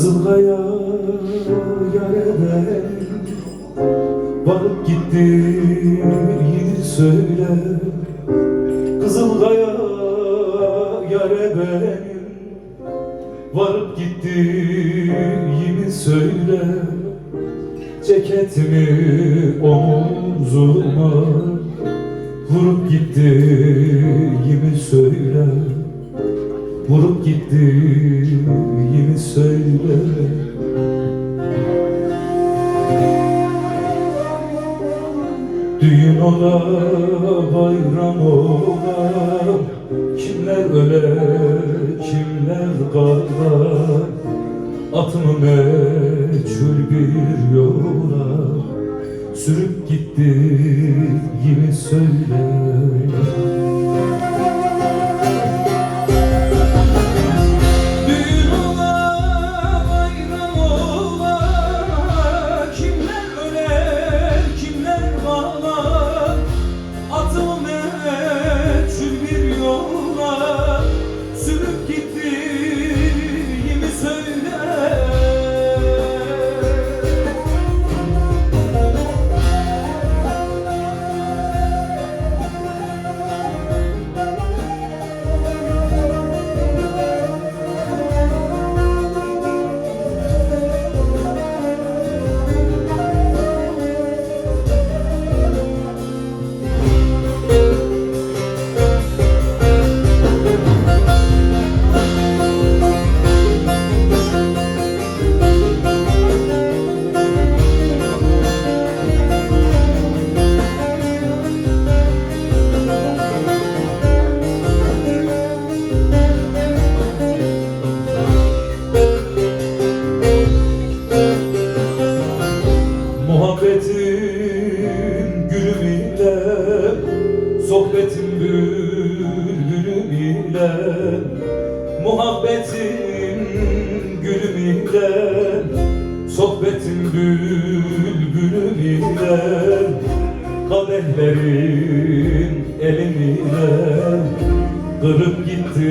Kızılkaya yare varıp gitti yeri söyle. Kızılkaya yare benim varıp gitti yemi söyle. Ceketimi omuzuma vurup gitti yemi söyle. Vurup gitti yemi söyle. Düğün ola, bayram ola, kimler öle, kimler kalar. Atımı meçhul bir yola sürüp gitti yemi söyle. Muhabbetin gülüm ile, sohbetin bülbülüm ile. Muhabbetin gülüm ile, sohbetin bülbülüm ile. Kadehlerin elimiyle kırıp gitti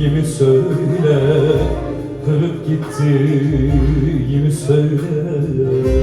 yemi söyle. Kırıp gitti yemi söyle.